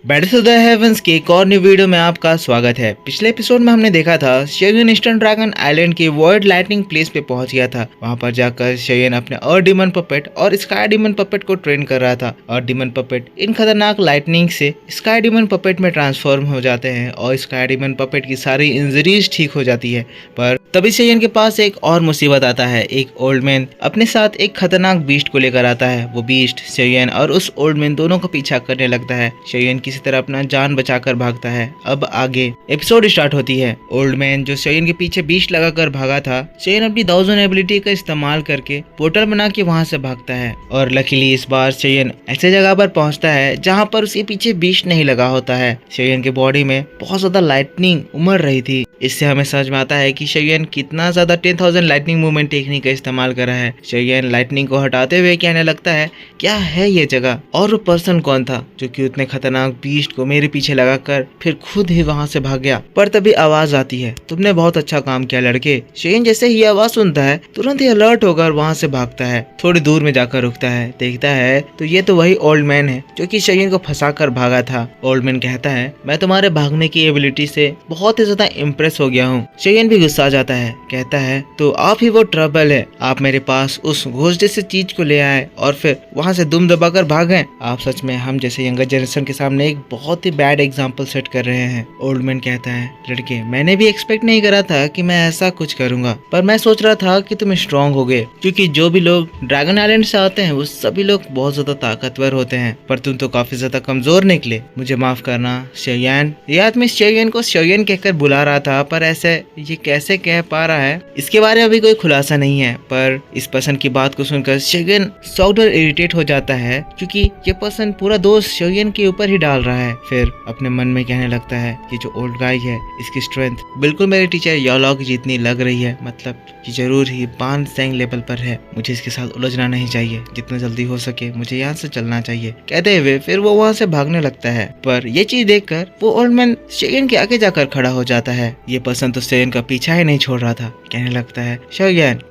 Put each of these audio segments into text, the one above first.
Battle to the heavens के एक और न्यू वीडियो में आपका स्वागत है। पिछले एपिसोड में हमने देखा था शेयन ईस्टर्न ड्रैगन आइलैंड के वॉइड लाइटनिंग प्लेस पे पहुंच गया था। वहां पर जाकर शेयन अपने अर्थ डीमन पपेट और स्काई डीमन पपेट को ट्रेन कर रहा था। अर्थ डीमन पपेट इन खतरनाक लाइटनिंग से स्काई डीमन पपेट में ट्रांसफॉर्म हो जाते हैं और स्काई डीमन पपेट की सारी इंजरीज ठीक हो जाती है। पर तभी शेयन के पास एक और मुसीबत आता है। एक ओल्ड मैन अपने साथ एक खतरनाक बीस्ट को लेकर आता है। वो बीस्ट शेयन और उस ओल्ड मैन दोनों का पीछा करने लगता है। शेयन किसी तरह अपना जान बचाकर भागता है। अब आगे एपिसोड स्टार्ट होती है। ओल्ड मैन जो शेयन के पीछे बीस्ट लगाकर भागा था, शेयन अपनी दाउजन एबिलिटी का इस्तेमाल करके पोर्टल बना के वहां से भागता है और लकीली इस बार शेयन ऐसे जगह पर पहुंचता है जहां पर उसके पीछे बीस्ट नहीं लगा होता है। शेयन के बॉडी में बहुत ज्यादा लाइटनिंग उमड़ रही थी। इससे हमें समझ में आता है कि शेयन कितना ज्यादा 10,000 लाइटनिंग मूवमेंट टेक्निक का इस्तेमाल कर रहा है। शेयन लाइटनिंग को हटाते हुए कहने लगता है, क्या है ये जगह और वो पर्सन कौन था जो कि उतने खतरनाक बीस्ट को मेरे पीछे लगाकर फिर खुद ही वहां से भाग गया। पर तभी आवाज आती है, तुमने बहुत अच्छा काम किया लड़के। शेयन जैसे ही आवाज सुनता है तुरंत ही अलर्ट होकर वहां से भागता है। थोड़ी दूर में जाकर रुकता है, देखता है तो ये तो वही ओल्ड मैन है जो कि शेयन को फंसा कर भागा था। ओल्ड मैन कहता है, मैं तुम्हारे भागने की एबिलिटी से बहुत ही ज्यादा इम्प्रेस हो गया हूँ। शेयन भी गुस्सा जाता है, कहता है तो आप ही वो ट्रबल है। आप मेरे पास उस घोष जैसे चीज को ले आए और फिर वहां से दुम दबाकर भाग गए। आप सच में हम जैसे यंगर जनरेशन के सामने एक बहुत ही बैड एग्जाम्पल सेट कर रहे हैं। ओल्ड मैन कहता है, लड़के मैंने भी एक्सपेक्ट नहीं करा था कि मैं ऐसा कुछ करूंगा, पर मैं सोच रहा था कि तुम स्ट्रांग हो गए, क्योंकि जो भी लोग ड्रैगन आइलैंड से आते हैं वो सभी लोग बहुत ज्यादा ताकतवर होते हैं, पर तुम तो काफी ज्यादा कमजोर निकले। मुझे माफ करना शेयन। ये आदमी शेयन को शेयन कहकर बुला रहा था, पर ऐसे ये कैसे कह पा रहा है इसके बारे में अभी कोई खुलासा नहीं है। पर इस पर्सन की बात को सुनकर शेयन शॉक्ड और इरिटेट हो जाता है, क्योंकि ये पर्सन पूरा दोष शेयन के ऊपर ही डाल रहा है। फिर अपने मन में कहने लगता है, ये जो ओल्ड गाय है इसकी स्ट्रेंथ बिल्कुल मेरे टीचर योलॉग जितनी लग रही है, मतलब कि जरूर ही बान सेंग लेवल पर है। मुझे इसके साथ उलझना नहीं चाहिए, जितना जल्दी हो सके मुझे यहाँ से चलना चाहिए। कहते हुए फिर वो वहाँ से भागने लगता है। पर ये चीज देखकर वो ओल्ड मैन शेयन के आगे जाकर खड़ा हो जाता है। ये पर्सन तो शेयन का पीछा ही नहीं छोड़ रहा था। कहने लगता है, शेयन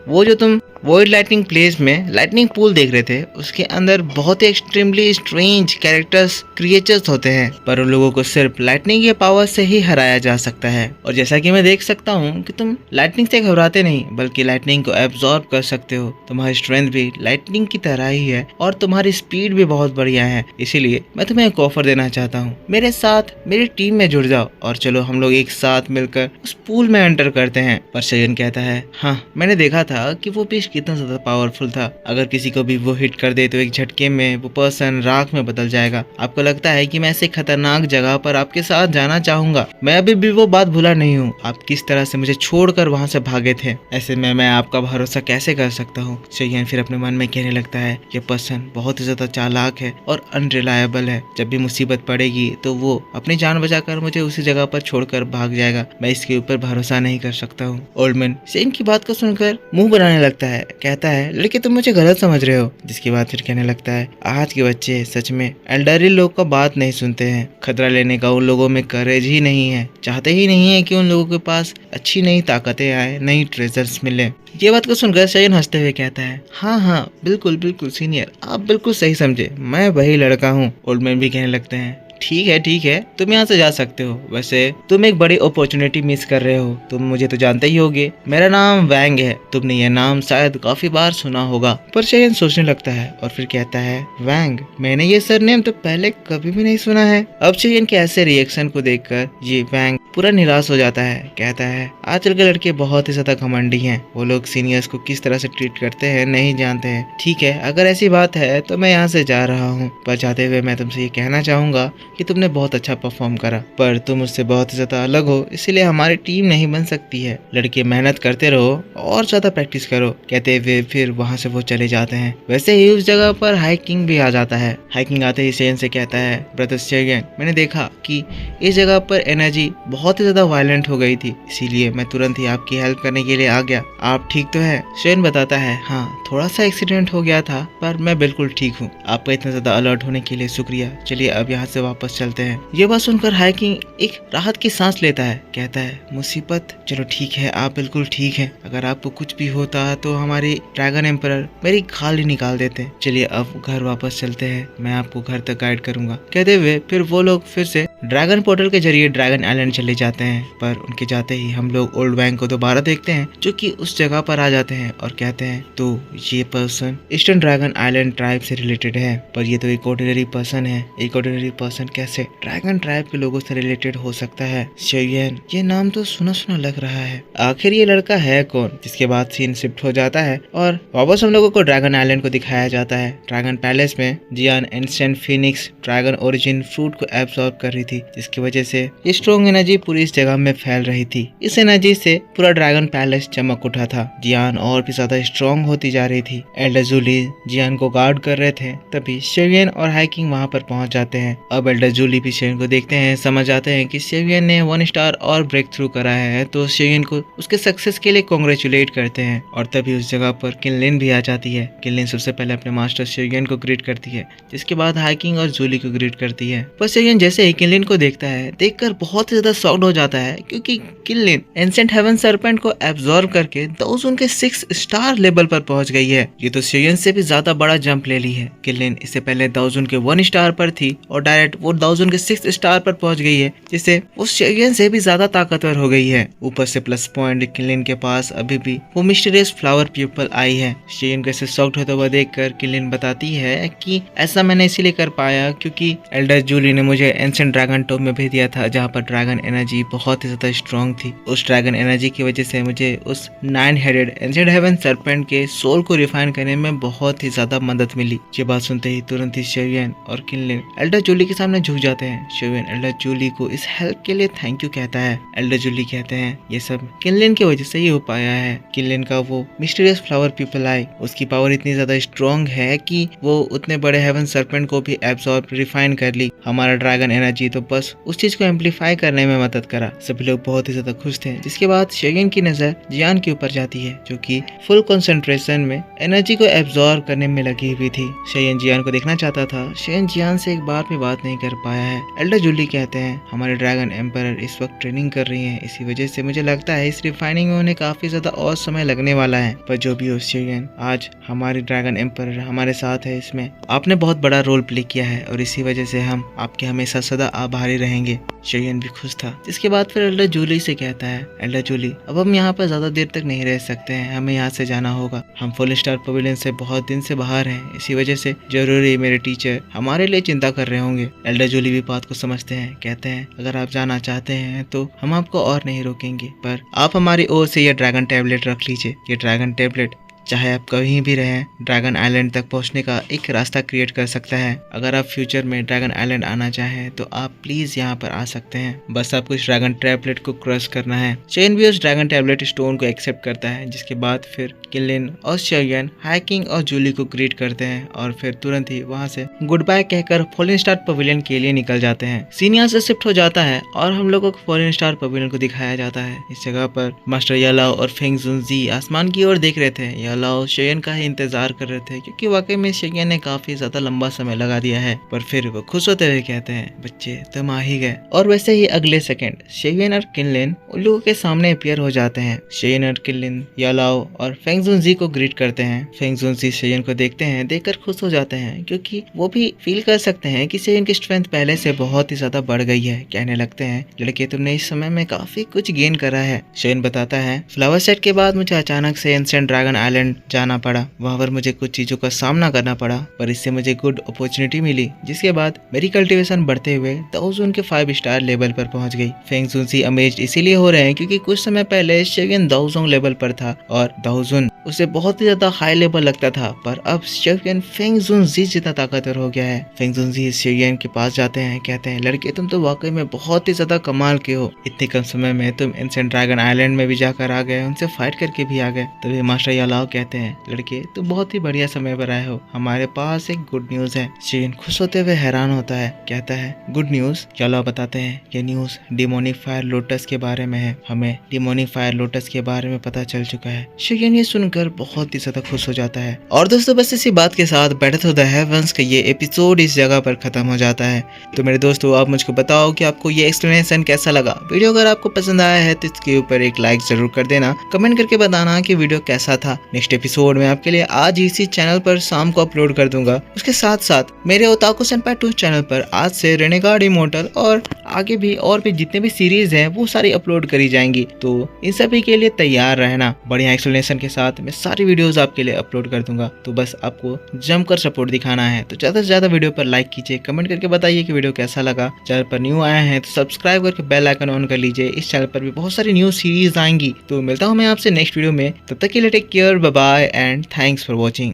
वो जो तुम वॉइड लाइटनिंग प्लेस में लाइटनिंग पूल देख रहे थे उसके अंदर बहुत ही एक्सट्रीमली स्ट्रेंज कैरेक्टर्स क्रिएचर्स होते हैं, पर उन लोगों को सिर्फ लाइटनिंग के पावर से ही हराया जा सकता है। और जैसा कि मैं देख सकता हूँ कि तुम लाइटनिंग से घबराते नहीं बल्कि लाइटनिंग को एब्जॉर्ब कर सकते हो। तुम्हारी स्ट्रेंथ भी लाइटनिंग की तरह ही है और तुम्हारी स्पीड भी बहुत बढ़िया है। इसीलिए मैं तुम्हें एक ऑफर देना चाहता हूँ, मेरे साथ मेरी टीम में जुड़ जाओ और चलो हम लोग एक साथ मिलकर उस पूल में एंटर करते हैं। पर शेयन कहता है, हाँ मैंने देखा था कि वो बीस्ट कितना ज्यादा पावरफुल था। अगर किसी को भी वो हिट कर दे तो एक झटके में वो पर्सन राख में बदल जाएगा। आपको लगता है कि मैं ऐसे खतरनाक जगह पर आपके साथ जाना चाहूंगा? मैं अभी भी वो बात भूला नहीं हूँ, आप किस तरह से मुझे छोड़कर वहां से भागे थे। ऐसे में मैं आपका भरोसा कैसे कर सकता हूँ? शेयन फिर अपने मन में कहने लगता है, ये पर्सन बहुत ही ज्यादा चालाक है और अनरिलायबल है। जब भी मुसीबत पड़ेगी तो वो अपनी जान बचाकर मुझे उसी जगह पर छोड़कर भाग जाएगा। मैं इसके ऊपर भरोसा नहीं कर सकता हूँ। ओल्ड मैन शेयन की बात को सुनकर मुंह बनाने लगता है, कहता है, लड़के तुम मुझे गलत समझ रहे हो। जिसके बाद फिर कहने लगता है, आज के बच्चे सच में एल्डरली लोग का बात नहीं सुनते हैं। खतरा लेने का उन लोगों में करेज ही नहीं है, चाहते ही नहीं है कि उन लोगों के पास अच्छी नई ताकतें आए, नई ट्रेजर्स मिले। ये बात को सुनकर शेयन हंसते हुए कहता है, हाँ हाँ बिल्कुल बिल्कुल सीनियर, आप बिल्कुल सही समझे, मैं वही लड़का हूँ। ओल्ड मैन भी कहने लगते हैं, ठीक है तुम यहाँ से जा सकते हो। वैसे तुम एक बड़ी अपॉर्चुनिटी मिस कर रहे हो। तुम मुझे तो जानते ही होगे, मेरा नाम वैंग है। तुमने यह नाम शायद काफी बार सुना होगा। पर शेयन सोचने लगता है और फिर कहता है, वैंग? मैंने ये सरनेम तो पहले कभी भी नहीं सुना है। अब शेयन के ऐसे रिएक्शन को देखकर ये वैंग पूरा निराश हो जाता है। कहता है, आजकल के लड़के बहुत ही ज्यादा घमंडी हैं। वो लोग सीनियर्स को किस तरह से ट्रीट करते हैं नहीं जानते हैं। ठीक है, अगर ऐसी बात है तो मैं यहाँ से जा रहा हूँ। पर जाते हुए मैं तुमसे ये कहना चाहूंगा कि तुमने बहुत अच्छा परफॉर्म करा, पर तुम उससे बहुत ही ज्यादा अलग हो, इसीलिए हमारी टीम नहीं बन सकती है। लड़के मेहनत करते रहो और ज्यादा प्रैक्टिस करो। कहते हुए फिर वहाँ से वो चले जाते हैं। वैसे ही उस जगह पर हाइकिंग भी आ जाता है। हाइकिंग आते ही शेयन से कहता है, ब्रदर शेयन, मैंने देखा कि इस जगह पर एनर्जी बहुत ही ज्यादा वायलेंट हो गई थी, इसीलिए मैं तुरंत ही आपकी हेल्प करने के लिए आ गया। आप ठीक तो है? शेयन बताता है, हाँ थोड़ा सा एक्सीडेंट हो गया था, पर मैं बिल्कुल ठीक हूँ। आपका इतना ज्यादा अलर्ट होने के लिए शुक्रिया। चलिए अब यहाँ से वापस वापस चलते हैं। ये बात सुनकर हाइकिंग एक राहत की सांस लेता है, कहता है मुसीबत, चलो ठीक है, आप बिल्कुल ठीक है, अगर आपको कुछ भी होता तो हमारे ड्रैगन एम्परर मेरी खाल ही निकाल देते। चलिए अब घर वापस चलते हैं, मैं आपको घर तक गाइड करूंगा। कहते हुए फिर वो लोग फिर से ड्रैगन पोर्टल के जरिए ड्रैगन आइलैंड चले जाते हैं। पर उनके जाते ही हम लोग ओल्ड वैंग को दोबारा देखते हैं, जो कि उस जगह पर आ जाते हैं और कहते हैं तो ये person eastern dragon island tribe से रिलेटेड है। पर ये तो एक ऑर्डिनरी पर्सन है, एक ऑर्डिनरी पर्सन कैसे ड्रैगन ट्राइब के लोगों से रिलेटेड हो सकता है? शेयन, ये नाम तो सुना सुना लग रहा है, आखिर ये लड़का है कौन? जिसके बाद सीन शिफ्ट हो जाता है और वापस हम लोगों को ड्रैगन आइलैंड को दिखाया जाता है। ड्रैगन पैलेस में Jian ancient phoenix dragon origin fruit को एब्सॉर्ब कर रही थी, जिसकी वजह से ये स्ट्रॉन्ग एनर्जी पूरी इस जगह में फैल रही थी। इस एनर्जी से पूरा ड्रैगन पैलेस चमक उठा था। जियान और भी ज्यादा स्ट्रॉन्ग होती जा रही थी। एल्डर जूली जियान को गार्ड कर रहे थे, तभी शेवियन और हाइकिंग वहां पर पहुंच जाते हैं। अब एल्डर जूली भी शेवियन को देखते हैं, समझ जाते हैं कि शेवियन ने 1 स्टार और ब्रेक थ्रू करा है, तो शेवियन को उसके सक्सेस के लिए कांग्रेचुलेट करते हैं। और तभी उस जगह पर किनलिन भी आ जाती है। किनलिन सबसे पहले अपने मास्टर शेवियन को ग्रीट करती है, जिसके बाद हाइकिंग और जूली को ग्रीट करती है। पर शेवियन जैसे ही किनलिन को देखता है, देखकर बहुत ही ज्यादा शॉक्ड हो जाता है, क्योंकि किनलिन एंशिएंट हेवन सर्पेंट को एब्जॉर्ब करके दाओजुन के 6 स्टार लेवल पर पहुंच गई है। ये तो शेवियन से भी ज्यादा बड़ा जंप ले ली है। किनलिन इससे पहले दाओजुन के 1 स्टार पर थी और डायरेक्ट वो दाओजुन के 6 स्टार पर पहुंच गई है, जिससे वो शेवियन से भी ज्यादा ताकतवर हो गई है। ऊपर से प्लस पॉइंट किनलिन के पास अभी भी वो मिस्टीरियस फ्लावर पीपल आई है। शेवियन कैसे शॉक्ड होता हुआ देखकर किनलिन बताती है कि ऐसा मैंने इसीलिए कर पाया क्योंकि एल्डर जूली ने मुझे एंशिएंट ड्रैगन टॉप में भेज दिया था, जहाँ पर ड्रैगन एनर्जी बहुत ही ज्यादा स्ट्रॉन्ग थी। उस ड्रैगन एनर्जी की वजह से मुझे उस 9 हेडेड एंशिएंट हेवन सर्पेंट के सोल को रिफाइन करने में बहुत ही ज्यादा मदद मिली। ये बात सुनते ही तुरंत ही शेवियन और किनलिन एल्डर जूली के सामने झुक जाते हैं। शेवियन एल्डर जूली को इस हेल्प के लिए थैंक यू कहता है। एल्डर जूली कहते हैं ये सब किनलिन की वजह से ही हो पाया है। किनलिन का वो मिस्टीरियस फ्लावर पीपल आई, उसकी पावर इतनी ज्यादा स्ट्रॉन्ग है कि वो उतने बड़े हेवन सर्पेंट को भी एब्सॉर्ब रिफाइन कर ली। हमारा ड्रैगन एनर्जी तो बस उस चीज को एम्पलीफाई करने में मदद करा। सभी लोग बहुत ही ज्यादा खुश थे। जिसके बाद शेवियन की नजर जियान के ऊपर जाती है, जो कि फुल कंसंट्रेशन में एनर्जी को एब्सॉर्ब करने में लगी हुई थी। शेवियन जियान को देखना चाहता था। शेवियन जियान से एक बार भी बात नहीं कर पाया है। एल्डर जूली कहते हैं हमारे ड्रैगन एम्परर इस वक्त ट्रेनिंग कर रही है, इसी वजह से मुझे लगता है इस रिफाइनिंग में उन्हें काफी ज्यादा और समय लगने वाला है। पर जो भी हो शेवियन, आज हमारी ड्रैगन एम्परर हमारे साथ है। इसमें आपने बहुत बड़ा रोल प्ले किया है और इसी वजह से हम आपके हमेशा सदा आभारी रहेंगे। शेवियन भी खुश था। जिसके बाद फिर एल्डर जूली से कहता है एल्डर जूली, अब हम यहाँ पर ज्यादा देर तक नहीं रह सकते हैं, हमें यहाँ से जाना होगा। हम फुल स्टार पवेलियन से बहुत दिन से बाहर हैं, इसी वजह से जरूरी मेरे टीचर हमारे लिए चिंता कर रहे होंगे। एल्डर जूली भी बात को समझते हैं, कहते हैं अगर आप जाना चाहते हैं तो हम आपको और नहीं रोकेंगे, पर आप हमारी ओर से ये ड्रैगन टैबलेट रख लीजिए। ये ड्रैगन टैबलेट चाहे आप कहीं भी रहें, ड्रैगन आइलैंड तक पहुंचने का एक रास्ता क्रिएट कर सकता है। अगर आप फ्यूचर में ड्रैगन आइलैंड आना चाहें तो आप प्लीज यहाँ पर आ सकते हैं, बस आपको इस ड्रैगन टैबलेट को क्रश करना है। शेवियन भी उस ड्रैगन टैबलेट स्टोन को एक्सेप्ट करता है। जिसके बाद फिर किनलिन और शेवियन हाइकिंग और जूली को ग्रीट करते हैं और फिर तुरंत ही वहाँ से गुड बाय कहकर फॉलन स्टार पवेलियन के लिए निकल जाते हैं। सीन यहाँ से शिफ्ट हो जाता है और हम लोगों को फॉलन स्टार पवेलियन को दिखाया जाता है। इस जगह पर मास्टर यालाओ और फेंग जुनजी आसमान की ओर देख रहे थे। यालाओ शेयन का ही इंतजार कर रहे थे, क्योंकि वाकई में शेयन ने काफी ज्यादा लंबा समय लगा दिया है। पर फिर वो खुश होते हुए कहते हैं बच्चे तुम आ ही गए। और वैसे ही अगले सेकंड शेयन और किनलिन उन लोगों के सामने अपीयर हो जाते हैं। शेयन और किनलिन यालाओ और फेंग जुनजी को ग्रीट करते हैं। फेंग जुनजी शेयन को देखते हैं, देखकर खुश हो जाते हैं, क्योंकि वो भी फील कर सकते हैं कि शेयन की स्ट्रेंथ पहले से बहुत ही ज्यादा बढ़ गई है। कहने लगते हैं लड़के तुमने इस समय में काफी कुछ गेन करा है। शेयन बताता है फ्लावर सेट के बाद मुझे अचानक से एंशिएंट ड्रैगन आइलैंड जाना पड़ा, वहां पर मुझे कुछ चीजों का सामना करना पड़ा, पर इससे मुझे गुड अपॉर्चुनिटी मिली, जिसके बाद मेरी कल्टीवेशन बढ़ते हुए दाओजुन के 5 स्टार लेवल पर पहुंच गई। फेंग जुनजी अमेज्ड इसीलिए हो रहे हैं क्योंकि कुछ समय पहले शेवियन दाओजुन लेवल पर था और दाओजुन उसे बहुत ही ज्यादा हाई लेवल लगता था, पर अब शेवियन फेंग जुनजी जितना ताकतवर हो गया है। फेंग जुनजी शेवियन के पास जाते हैं, कहते हैं लड़के तुम तो वाकई में बहुत ही ज्यादा कमाल के हो, इतने कम समय में तुम एंशिएंट ड्रैगन आइलैंड में भी जाकर आ गए, उनसे फाइट करके भी आ गए। तभी मास्टर यालाओ कहते हैं लड़के तुम बहुत ही बढ़िया समय पर आए हो, हमारे पास एक गुड न्यूज है। शेवियन खुश होते हुए हैरान होता है, कहता है गुड न्यूज? यालाओ बताते हैं ये न्यूज डिमोनिक फायर लोटस के बारे में है, हमें डिमोनिक फायर लोटस के बारे में पता चल चुका है। शेवियन ये सुनकर सुनकर बहुत ही ज्यादा खुश हो जाता है। और दोस्तों बस इसी बात के साथ बैटल ऑफ द हेवंस का ये एपिसोड इस जगह पर खत्म हो जाता है। तो मेरे दोस्तों आप मुझको बताओ कि आपको ये एक्सप्लेनेशन कैसा लगा। वीडियो अगर आपको पसंद आया है तो इसके ऊपर एक लाइक जरूर कर देना, कमेंट करके बताना कि वीडियो कैसा था। नेक्स्ट एपिसोड में आपके लिए आज इसी चैनल पर शाम को अपलोड कर दूंगा। उसके साथ साथ मेरे ओताकू सेंपाई 2 चैनल पर आज से रेनेगार्ड इमोर्टल और आगे भी और भी जितने भी सीरीज हैं वो सारी अपलोड करी जाएंगी। तो इन सभी के लिए तैयार रहना। बढ़िया एक्सप्लेनेशन के साथ मैं सारी वीडियोस आपके लिए अपलोड कर दूंगा। तो बस आपको जमकर सपोर्ट दिखाना है। तो ज्यादा से ज्यादा वीडियो पर लाइक कीजिए, कमेंट करके बताइए कि वीडियो कैसा लगा। चैनल पर न्यू आए हैं तो सब्सक्राइब करके बेल आइकन ऑन कर लीजिए। इस चैनल पर भी बहुत सारी न्यू सीरीज आएंगी। तो मिलता हूँ मैं आपसे नेक्स्ट वीडियो में। तब तक के लिए take care, bye bye and thanks for watching.